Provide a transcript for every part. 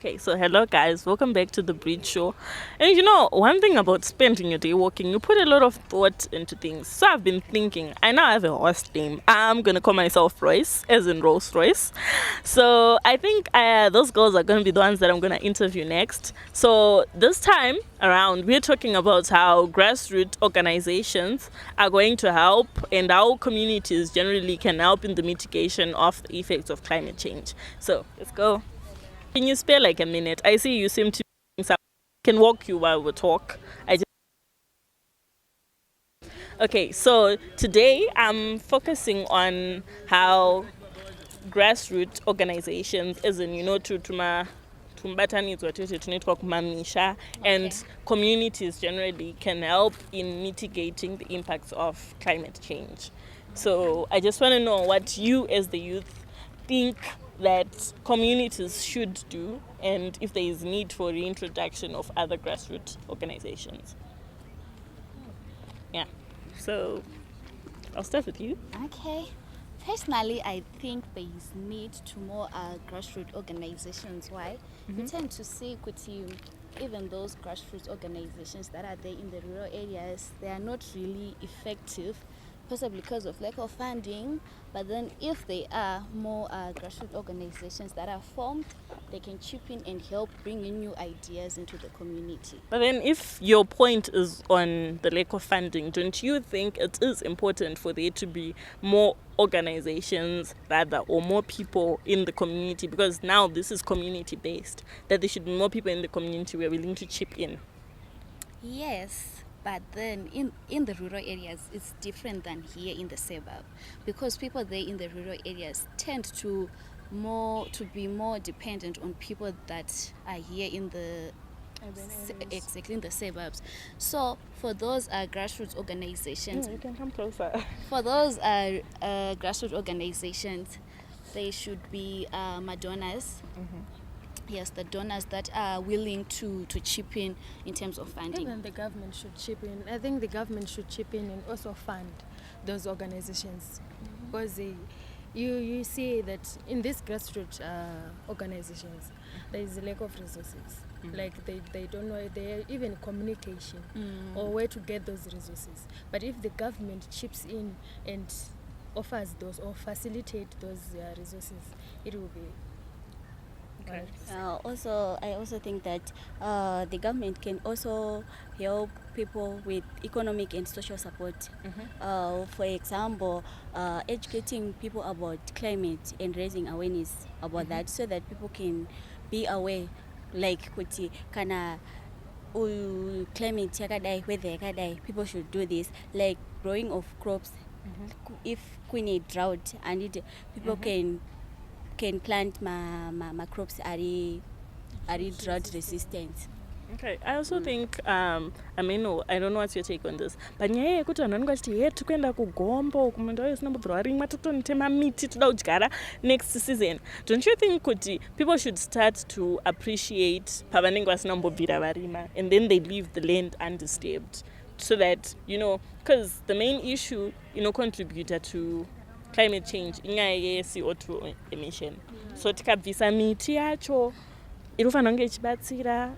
Okay, so hello guys, welcome back to the Bridge Show. And you know, one thing about spending your day walking, you put a lot of thought into things. So I've been thinking, I now have a horse name. I'm gonna call myself Royce, as in Rolls Royce. So I think those girls are gonna be the ones that I'm gonna interview next. So this time around, we're talking about how grassroots organizations are going to help and how communities generally can help in the mitigation of the effects of climate change. So let's go. Can you spare like a minute? I see you seem to be some. Can walk you while we talk. Okay, so today I'm focusing on how grassroots organizations, as in tumbatanidzwa tete tunoitwa kumamisha, and communities generally can help in mitigating the impacts of climate change. So I just want to know what you as the youth think that communities should do, and if there is need for reintroduction of other grassroots organizations. Yeah, so I'll start with you. Okay. Personally, I think there is need to more grassroots organizations. Why? We tend to see even those grassroots organizations that are there in the rural areas, they are not really effective, possibly because of lack of funding. But then if there are more grassroots organizations that are formed, they can chip in and help bring in new ideas into the community. But then if your point is on the lack of funding, don't you think it is important for there to be more organizations rather, or more people in the community? Because now this is community based, that there should be more people in the community who are willing to chip in. Yes, but then in the rural areas, it's different than here in the suburb, because people there in the rural areas tend to be more dependent on people that are here in the exactly in the suburbs. So for those grassroots organizations, You can come closer. for those grassroots organizations, they should be donors. Yes, the donors that are willing to chip in terms of funding. Even the government should chip in. I think the government should chip in and also fund those organizations, because you see that in these grassroots organizations, there is a lack of resources. Like they don't know, even communication or where to get those resources. But if the government chips in and offers those or facilitate those resources, it will be. Okay. I also think that the government can also help people with economic and social support. For example, educating people about climate and raising awareness about that, so that people can be aware, like kuti kana climate yakadai, weather yakadai, people should do this, like growing of crops. If we need drought and people can plant my crops are drought resistant. Okay, I also think I don't know what's your take on this, but nyaya yekuti vanhu vanenge vachiti he tikuenda kugombo kumunda isina mbobvira warimwa totonitema miti toda kudyara next season. Don't you think kuti people should start to appreciate pavanenge vasina mbobvira varima, and then they leave the land undisturbed, so that because the main issue contributor to climate change inyaya ye-CO2 emission. So tikabvisa miti yacho inofanira kunge ichibatsira,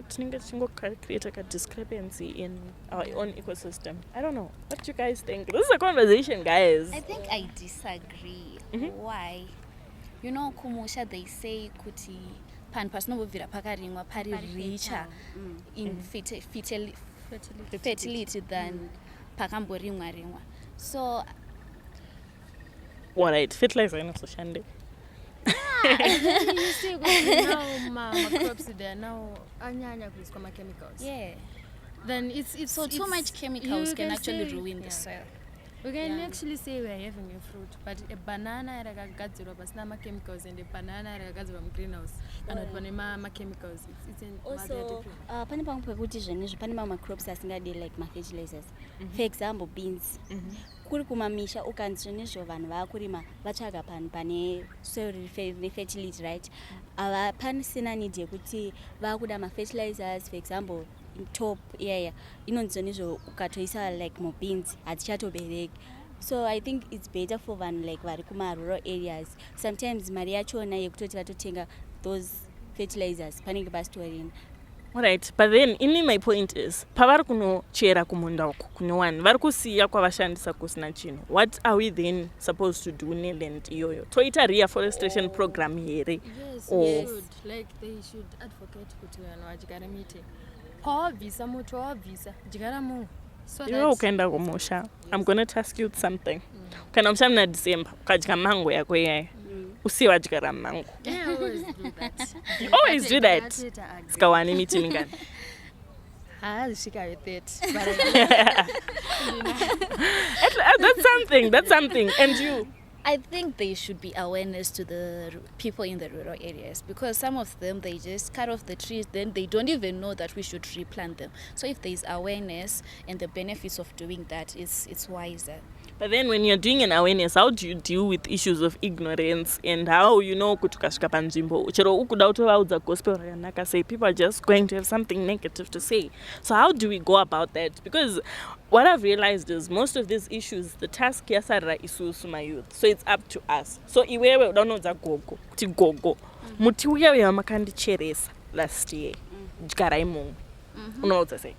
tinenge tichingocreate a discrepancy in our own ecosystem. I don't know. What do you guys think? This is a conversation, guys. I think I disagree. Why? Kumusha, they say kuti pan pasinobvira pakarimwa pari richer in fertility than pakamborimwa rimwa. So Alright, fertilizer inozoshande. You see, now crops they are now anyanya kuiswa chemicals. Yeah. Then it's too much chemicals can actually ruin the soil. We can actually say we are having a fruit, but a banana rakagadzirwa pasina chemicals and a banana rakagadzirwa greenhouse kana pane chemicals, it's also pane pamwe pekuti zvenezvo pane mamwe crops asingadi like fertilizers. For example, beans. Kuri kumamisha ukanzi zvenezvo vanhu vakurima vatsvaga panhu pane soil fertility, right? Panisina need yekuti vakuda fertilizers, for example top inonzi zvenezvo ukatoisa like beans hadzichatobereki. So I think it's better for vanhu like vari kuma rural areas. Sometimes mari yachona yekutoti vatotenga those fertilizers panenge pasitorina. Alright, but then my point is pavari kunochera kumunda uko kune one vari kusiya kwavashandisa kusina chinhu. What are we then supposed to do neland iyoyo? Toita reforestation program here. Yes, Or yes. Like they should advocate kuti vanhu vadyara miti. Pawabvisa muti wawabvisa dyara munhu. So iwe ukaenda kumusha, I'm going to task you something. Ukaenda musha muna December ukadya mango yako iyaya. Usiye wadyara mango. Yeah, I always do that. You always do that. Sikawani miti mingani. Hazvisvika with it. That's something. And you? I think there should be awareness to the people in the rural areas, because some of them, they just cut off the trees, then they don't even know that we should replant them. So if there is awareness and the benefits of doing that, it's wiser. But then when you're doing an awareness, how do you deal with issues of ignorance and how kuti ukasvika panzvimbo chero ukuda kutovaudza gospel rakanaka, say people are just going to have something negative to say. So how do we go about that? Because what I've realized is most of these issues, the task yasarira isusu mayouth, so it's up to us. So iwewe udaunodza gogo kuti gogo muti uya uya makandicheresa last year dyarai mumwe, unoudza sei?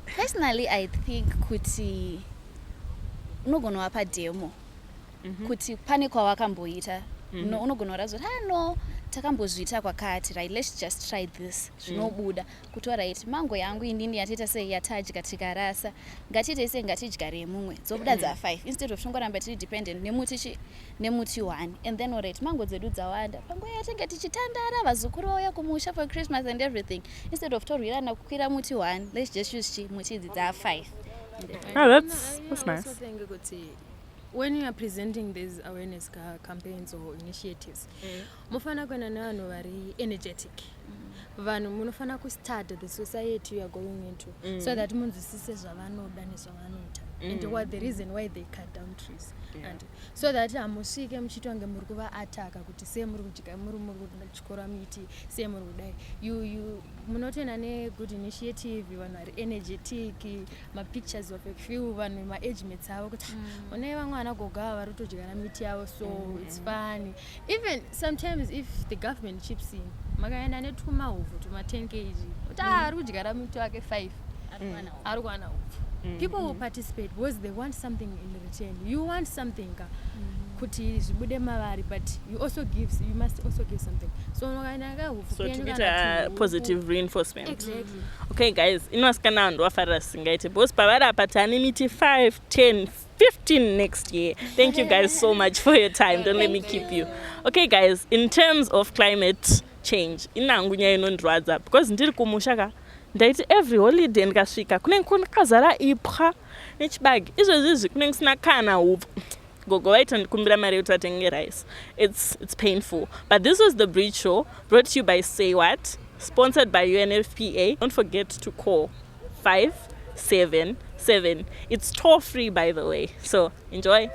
Personally, I think kuti unogona wapa demo kuti pane kwawakamboita unogona kutaura kuti no takambozviita kwakati, right, let's just try this, zvinobuda kuti alright, mango yangu indini yatiita sei yatadya tikarasa, ngatiite sei, ngatidyare mumwe, dzobuda dza5 instead of tongoramba tiri dependent nemuti 1, and then alright, mango dzedu dzawanda, panguva yatinge tichitandara vazukuru vauya kumusha for Christmas and everything, instead of torwirana kukwira muti 1, let's just use muti idzi dza5. Oh, that's nice. I also think when you are presenting these awareness campaigns or initiatives, mufana kuenda nevanhu vari energetic. Vanhu munofana kustart the society you are going into, so that munzwisise zvavanoda nezvavanoita and what the reason why they cut down trees. And so that hamusvike muchitonge muri kuvaataka kuti sei muri kudya, muri kuchikora miti, sei muri kudai. You munotoenda ne-good initiative, vanhu vari energetic, ma-pictures of a few vanhu ma-age mates avo kuti onai vamwe vana goga vari kutodyara miti yavo, so it's fun. Even sometimes if the government chips in, makaenda netumauvhu tuma10 kg kuti ari kudyara miti wake 5 ari kuwana uvhu. People will participate because they want something in return. You want something kuti zvibude mavari, but you must also give something. So to get a positive reinforcement. Exactly. Okay guys, inowasikana vanhu vafarira singaite because pavari apa tane miti 5, 10, 15 next year. Thank you guys so much for your time. Don't let me keep you. Okay guys, in terms of climate change, inangu nyaya inondirwadza because ndiri kumusha ndaiti every holiday ndikasvika kunenge kwakazara ipwa nechibagi, izvozvizvi kunenge kusina kana upfu. Gogo vaita ndikumbira mari yekuti vatenge rice. It's painful. But this was the Bridge Show, brought to you by Say What, sponsored by UNFPA. Don't forget to call 577. It's toll free, by the way. So enjoy.